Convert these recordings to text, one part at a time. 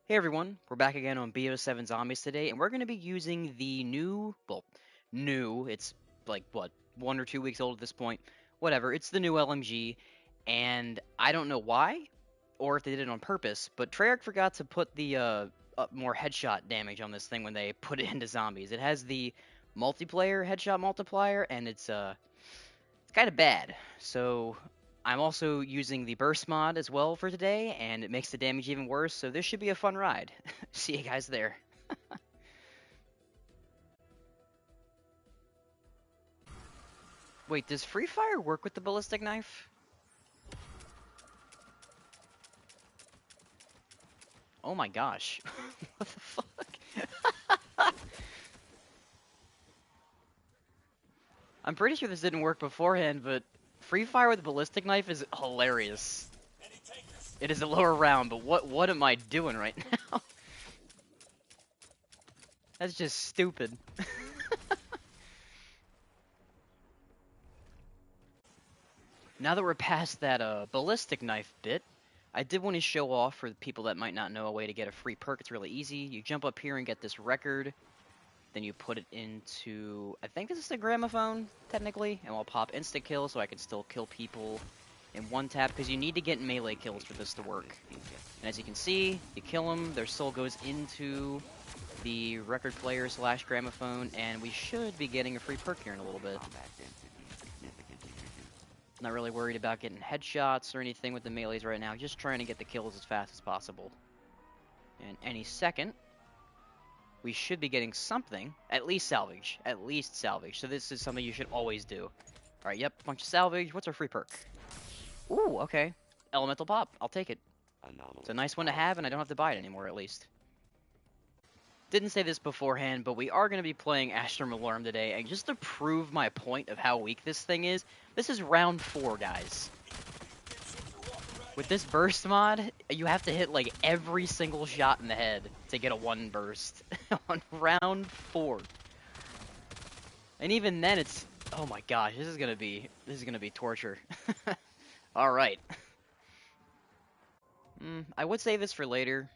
Hey everyone, we're back again on BO7 Zombies today, and we're going to be using the it's like, what, 1 or 2 weeks old at this point, whatever, it's the new LMG, and I don't know why, or if they did it on purpose, but Treyarch forgot to put the, up more headshot damage on this thing when they put it into zombies. It has the multiplayer headshot multiplier, and it's kind of bad, so I'm also using the burst mod as well for today, and it makes the damage even worse, so this should be a fun ride. See you guys there. Wait, does Free Fire work with the ballistic knife? Oh my gosh. What the fuck? I'm pretty sure this didn't work beforehand, but Free Fire with a ballistic knife is hilarious. It is a lower round, but what am I doing right now? That's just stupid. Now that we're past that ballistic knife bit, I did want to show off for the people that might not know a way to get a free perk. It's really easy. You jump up here and get this record, then you put it into, I think this is a gramophone, technically, and I'll pop insta-kill so I can still kill people in one tap, because you need to get melee kills for this to work. And as you can see, you kill them, their soul goes into the record player / gramophone, and we should be getting a free perk here in a little bit. Not really worried about getting headshots or anything with the melees right now, just trying to get the kills as fast as possible. And any second, we should be getting something, at least salvage, so this is something you should always do. Alright, yep, bunch of salvage. What's our free perk? Ooh, okay. Elemental pop, I'll take it. It's a nice one to have, and I don't have to buy it anymore, at least. Didn't say this beforehand, but we are going to be playing Astrum Alarm today, and just to prove my point of how weak this thing is, this is round 4, guys. With this burst mod, you have to hit like every single shot in the head to get a 1 burst on round 4. And even then it's, oh my gosh, this is gonna be torture. Alright. I would save this for later,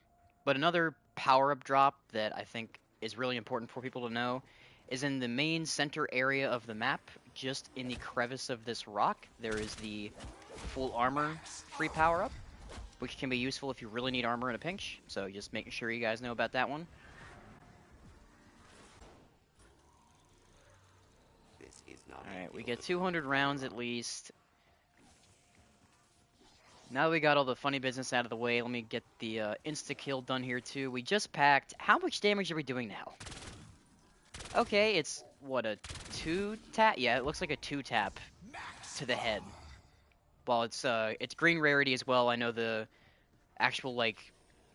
but another power-up drop that I think is really important for people to know is in the main center area of the map, just in the crevice of this rock, there is the full armor free power-up, which can be useful if you really need armor in a pinch, so just making sure you guys know about that one. Alright, we get 200 rounds at least. Now that we got all the funny business out of the way, let me get the insta-kill done here too. We just packed. How much damage are we doing now? Okay, it's, what, a 2-tap? Yeah, it looks like a 2-tap to the head. Well, it's green rarity as well. I know the actual, like,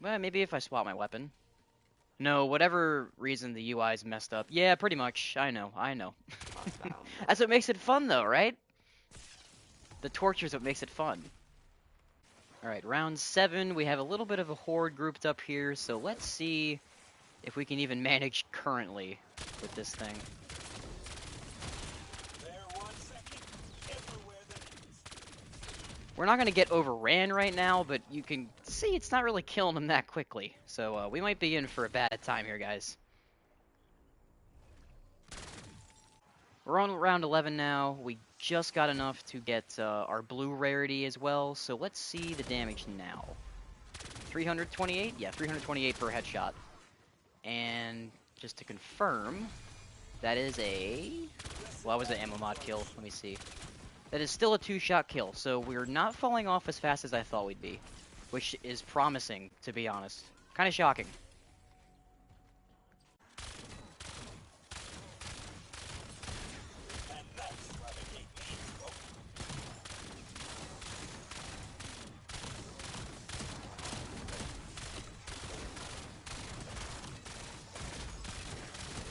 well, maybe if I swap my weapon. No, whatever reason the UI is messed up. Yeah, pretty much. I know. That's what makes it fun, though, right? The torture's what makes it fun. Alright, round 7. We have a little bit of a horde grouped up here, so let's see if we can even manage currently with this thing. We're not going to get overran right now, but you can see it's not really killing them that quickly. So we might be in for a bad time here, guys. We're on round 11 now. We just got enough to get our blue rarity as well. So let's see the damage now. 328? Yeah, 328 per headshot. And just to confirm, that is a... well, that was an ammo mod kill. Let me see. That is still a 2-shot kill, so we're not falling off as fast as I thought we'd be. Which is promising, to be honest. Kind of shocking.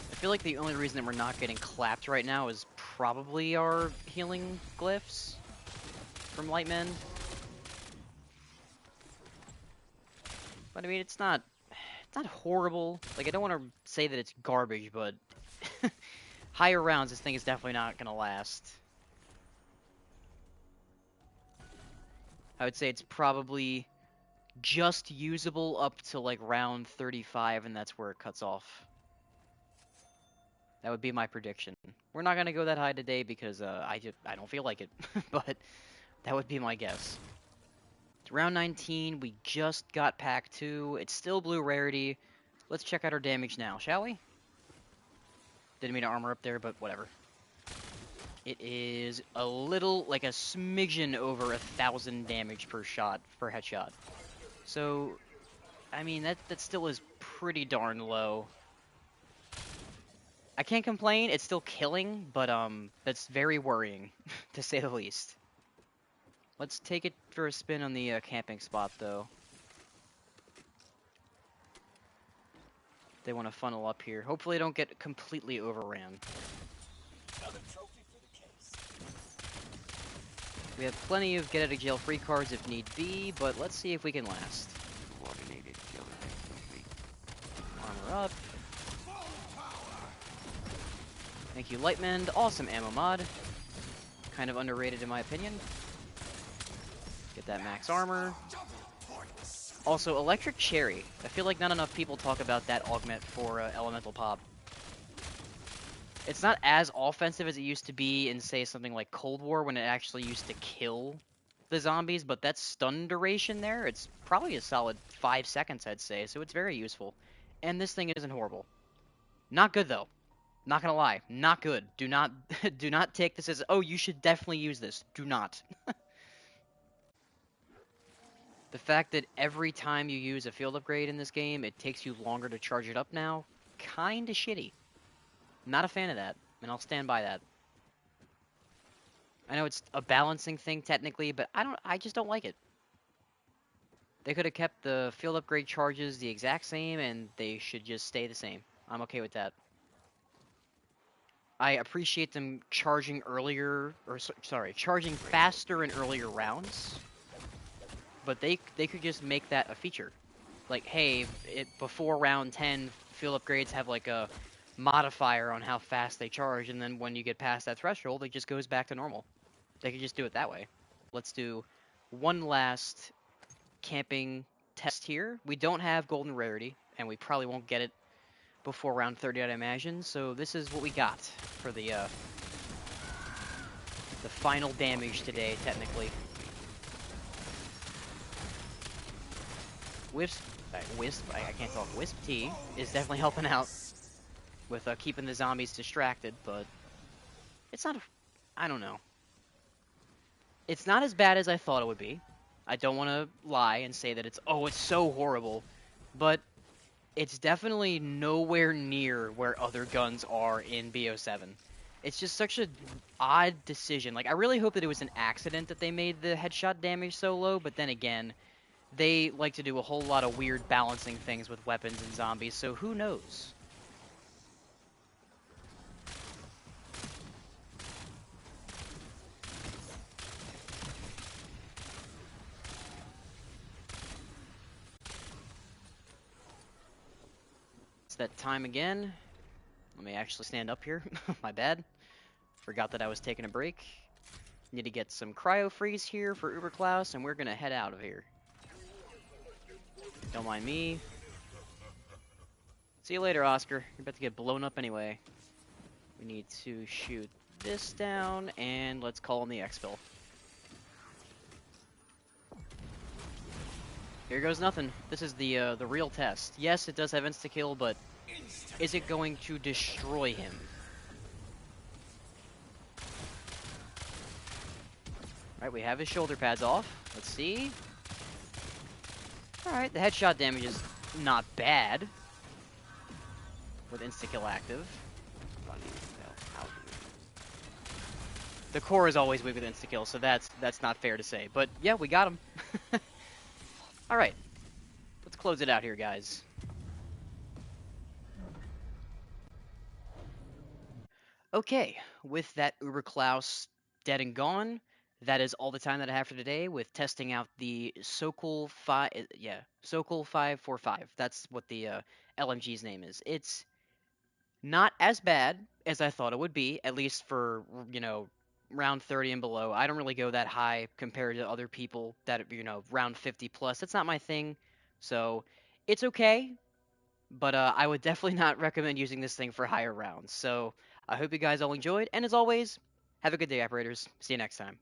I feel like the only reason that we're not getting clapped right now is probably our healing glyphs from Lightmen. But I mean, it's not horrible. Like, I don't want to say that it's garbage, but higher rounds, this thing is definitely not going to last. I would say it's probably just usable up to like round 35, and that's where it cuts off. That would be my prediction. We're not gonna go that high today because I don't feel like it, but that would be my guess. It's round 19. We just got pack 2. It's still blue rarity. Let's check out our damage now, shall we? Didn't mean to armor up there, but whatever. It is a little, like a smidgen over 1,000 damage per shot, per headshot. So, I mean, that still is pretty darn low. I can't complain, it's still killing, but that's very worrying, to say the least. Let's take it for a spin on the camping spot, though. They want to funnel up here. Hopefully, they don't get completely overran. We have plenty of get out of jail free cards if need be, but let's see if we can last. Armor up. Thank you, Lightmend. Awesome ammo mod. Kind of underrated in my opinion. Get that max armor. Also, Electric Cherry. I feel like not enough people talk about that augment for Elemental Pop. It's not as offensive as it used to be in, say, something like Cold War when it actually used to kill the zombies, but that stun duration there, it's probably a solid 5 seconds, I'd say, so it's very useful. And this thing isn't horrible. Not good, though. Not gonna lie. Not good. Do not do not take this as, oh, you should definitely use this. Do not. The fact that every time you use a field upgrade in this game, it takes you longer to charge it up now, kinda shitty. Not a fan of that, and I'll stand by that. I know it's a balancing thing technically, but I just don't like it. They could have kept the field upgrade charges the exact same, and they should just stay the same. I'm okay with that. I appreciate them charging earlier, or sorry, charging faster in earlier rounds. But they could just make that a feature. Like, hey, before round 10, field upgrades have like a modifier on how fast they charge, and then when you get past that threshold, it just goes back to normal. They could just do it that way. Let's do one last camping test here. We don't have golden rarity, and we probably won't get it before round 30, I'd imagine. So this is what we got for the final damage today, technically. I can't talk. Wisp T is definitely helping out with keeping the zombies distracted, but it's not. I don't know. It's not as bad as I thought it would be. I don't want to lie and say that it's so horrible, but it's definitely nowhere near where other guns are in BO7. It's just such an odd decision. Like, I really hope that it was an accident that they made the headshot damage so low, but then again, they like to do a whole lot of weird balancing things with weapons and zombies, so who knows? It's that time again. Let me actually stand up here. My bad. Forgot that I was taking a break. Need to get some cryo freeze here for Uber Klaus, and we're gonna head out of here. Don't mind me. See you later, Oscar. You're about to get blown up anyway. We need to shoot this down, and let's call in the exfil. Here goes nothing. This is the real test. Yes, it does have insta-kill, but is it going to destroy him? Alright, we have his shoulder pads off. Let's see. Alright, the headshot damage is not bad with insta-kill active. The core is always weak with insta-kill, so that's not fair to say. But yeah, we got him. Alright, let's close it out here, guys. Okay, with that Uber Klaus dead and gone, that is all the time that I have for today with testing out the Sokol 5, Sokol 545. That's what the LMG's name is. It's not as bad as I thought it would be, at least for, round 30 and below. I don't really go that high compared to other people that, round 50 plus. That's not my thing. So it's okay, but I would definitely not recommend using this thing for higher rounds. So I hope you guys all enjoyed. And as always, have a good day, operators. See you next time.